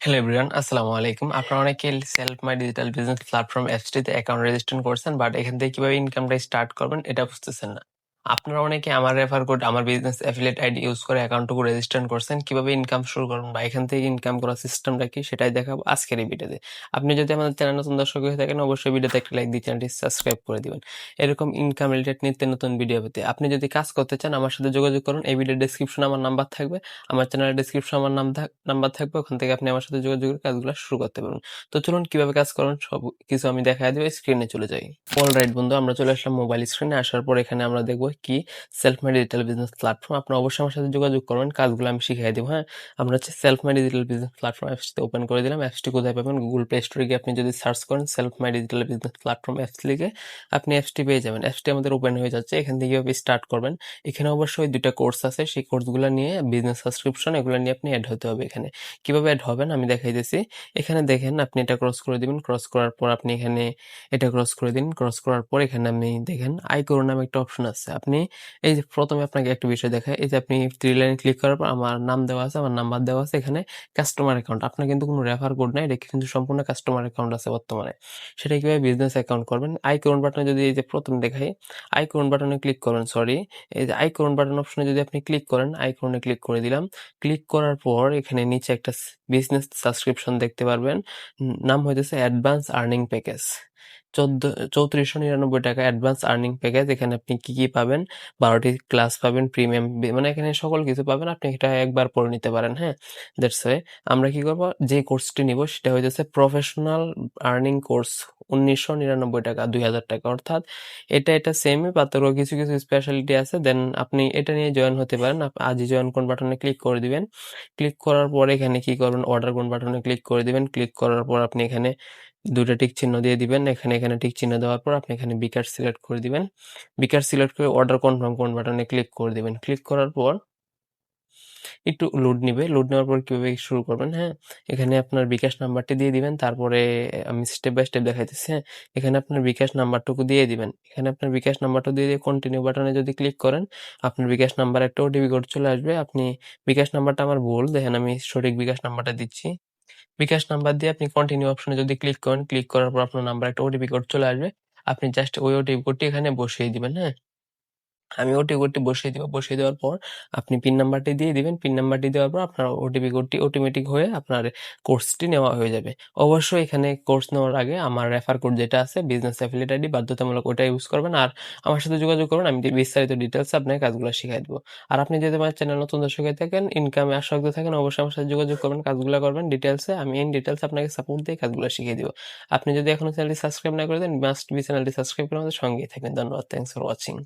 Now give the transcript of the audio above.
Hello everyone, আসসালামু আলাইকুম। আপনারা অনেকে self my digital business platform অ্যাপসটিতে অ্যাকাউন্ট রেজিস্ট্রেশন করছেন, বাট এখান থেকে কিভাবে ইনকামটা স্টার্ট করবেন এটা বুঝতেছেন না। আপনারা অনেকে আমার রেফার কোড আমার বিজনেস অ্যাফিলিয়েট আইডি ইউজ করে অ্যাকাউন্টটুকু রেজিস্ট্রেশন করছেন। কিভাবে ইনকাম শুরু করবেন বা এখান থেকে ইনকাম করার সিস্টেমটা কি সেটাই দেখাবো আজকের এই ভিডিওতে। আপনি যদি আমাদের চ্যানেল নতুন দর্শক হয়ে থাকেন অবশ্যই ভিডিওতে একটা লাইক দিয়ে চ্যানেলটি সাবস্ক্রাইব করে দিবেন। এরকম ইনকাম রিলেটেড নিত্য নতুন ভিডিও পেতে আপনি যদি কাজ করতে চান আমার সাথে যোগাযোগ করুন। এই ভিডিওর ডেসক্রিপশনে আমার নাম্বার থাকবে, আমার চ্যানেলের ডেসক্রিপশনে আমার নাম্বার থাকবে, ওখান থেকে আপনি আমার সাথে যোগাযোগ করে কাজগুলো শুরু করতে পারবেন। তো চলুন কিভাবে কাজ করুন সব কিছু আমি দেখাই দেবো, স্ক্রিনে চলে যাই। অলরাইট বন্ধু, আমরা চলে আসলাম মোবাইল স্ক্রিনে। আসার পর এখানে আমরা দেখবো কি self made digital business platform. আপনারা অবশ্যই আমার সাথে যোগাযোগ করবেন, কাজগুলো আমি শিখিয়ে দেবো। হ্যাঁ, আমরা হচ্ছে self made digital business platform অ্যাপসটি ওপেন করে দিলাম। অ্যাপসটি কোথায় পাবেন? গুগল প্লে স্টোরে গিয়ে আপনি যদি সার্চ করেন self made digital business platform apps লিখে আপনি অ্যাপসটি পেয়ে যাবেন। অ্যাপসটি আমাদের ওপেন হয়ে যাচ্ছে। এখান থেকে কিভাবে স্টার্ট করবেন, এখানে অবশ্যই দুইটা কোর্স আছে, সেই কোর্সগুলো নিয়ে বিজনেস সাবস্ক্রিপশন এগুলো নিয়ে আপনি অ্যাড হতে হবে। এখানে কিভাবে অ্যাড হবেন আমি দেখাইতেছি। এখানে দেখেন আপনি এটা ক্রস করে দিবেন, ক্রস করার পর আপনি এখানে এটা ক্রস করে দিন। ক্রস করার পর এখানে আপনি দেখেন আই করুন নামে একটা অপশন আছে। আপনি এই যে প্রথমে আপনাকে একটা বিষয় দেখায়, এই যে আপনি থ্রি লাইনে ক্লিক করার পর আমার নাম দেওয়া আছে, আমার নাম্বার দেওয়া আছে, এখানে কাস্টমার অ্যাকাউন্ট। আপনার কিন্তু কোনো রেফার কোড নাই, এটা কিন্তু সম্পূর্ণ কাস্টমার অ্যাকাউন্ট আছে বর্তমানে। সেটা কিভাবে বিজনেস অ্যাকাউন্ট করবেন, আই করুন বাটনে যদি এই যে প্রথম দেখাই আই করুন বাটনে ক্লিক করবেন, সরি এই যে আই করুন বাটন অপশনে যদি আপনি ক্লিক করেন, আই করুনে ক্লিক করে দিলাম। ক্লিক করার পর এখানে নিচে একটা বিজনেস সাবস্ক্রিপশন দেখতে পারবেন, নাম হইতেছে অ্যাডভান্স আর্নিং প্যাকেজ। 3499 টাকা অ্যাডভান্স আর্নিং প্যাকেজ। এখানে আপনি কি কি পাবেন? 12টি ক্লাস পাবেন, প্রিমিয়াম মানে এখানে সকল কিছু পাবেন। আপনি এটা একবার পড়ে নিতে পারেন। হ্যাঁ, দ্যাটস ওয়াই আমরা কি করব, যে কোর্সটি নিব সেটা হইতেছে প্রফেশনাল আর্নিং কোর্স। 1999 টাকা, 2000 টাকা, অর্থাৎ এটা সেমই, পাত্র কিছু কিছু স্পেশালিটি আছে। দেন আপনি এটা নিয়ে জয়েন হতে পারেন। আজই জয়েন কোন বাটনে ক্লিক করে দিবেন। ক্লিক করার পর এখানে কি করবেন, অর্ডার কোন বাটনে ক্লিক করে দিবেন। ক্লিক করার পর আপনি এখানে দুটো টিক চিহ্ন দিয়ে দিবেন। এখানে টিক চিহ্ন দেওয়ার পর আপনি এখানে বিকাশ সিলেক্ট করে দিবেন। বিকাশ সিলেক্ট করে অর্ডার কনফার্ম কোন বাটনে ক্লিক করে দিবেন। ক্লিক করার পর একটু লোড নিবে। লোড নেওয়ার পর কিভাবে শুরু করবেন, হ্যাঁ, এখানে আপনার বিকাশ নাম্বারটি দিয়ে দিবেন। তারপরে আমি স্টেপ বাই স্টেপ দেখাইতেছি। হ্যাঁ, এখানে আপনার বিকাশ নাম্বারটুকু দিয়ে দিবেন। এখানে আপনার বিকাশ নাম্বারটা দিয়ে কন্টিনিউ বাটনে যদি ক্লিক করেন আপনার বিকাশ নাম্বার একটা ওটিপি কোড চলে আসবে। আপনি বিকাশ নাম্বারটা আমার ভুল, দেখেন আমি সঠিক বিকাশ নাম্বারটা দিচ্ছি। বিকাশ নাম্বার দিয়ে আপনি কন্টিনিউ অপশনে যদি ক্লিক করেন, ক্লিক করার পর আপনার নাম্বার একটা ওটিপি কোড চলে আসবে। আপনি জাস্ট ওই ওটিপি কোডটি এখানে বসিয়ে দিবেন। হ্যাঁ, আমি ওটিপি কোডটি বসিয়ে দিব। বসিয়ে দেওয়ার পর আপনি পিন নাম্বারটি দিয়ে দিবেন। পিন নাম্বারটি দেওয়ার পর আপনার ওটিপি কোডটি অটোমেটিক হয়ে আপনার কোর্সটি নেওয়া হয়ে যাবে। অবশ্যই এখানে কোর্স নেওয়ার আগে আমার রেফার কোড যেটা আছে বিজনেস অ্যাফিলিয়েট আইডি বাধ্যতামূলক ওটা ইউজ করবেন। আর আমার সাথে যোগাযোগ করবেন, আমি বিস্তারিত ডিটেলস আপনাকে কাজগুলো শিখাই দেবো। আর আপনি যদি আমার চ্যানেল নতুন দর্শক হয়ে থাকেন, ইনকামে আসক্ত থাকেন, অবশ্যই আমার সাথে যোগাযোগ করবেন, কাজগুলো করবেন ডিটেলসে। আমি ইন ডিটেলস আপনাকে সাপোর্ট দিয়ে কাজগুলো শিখিয়ে দিব। আপনি যদি এখনো চ্যানেলটি সাবস্ক্রাইব না করে দেন, মাস্ট বি চ্যানেলটি সাবস্ক্রাইব করে আমাদের সঙ্গেই থাকবেন। ধন্যবাদ। Thanks for watching.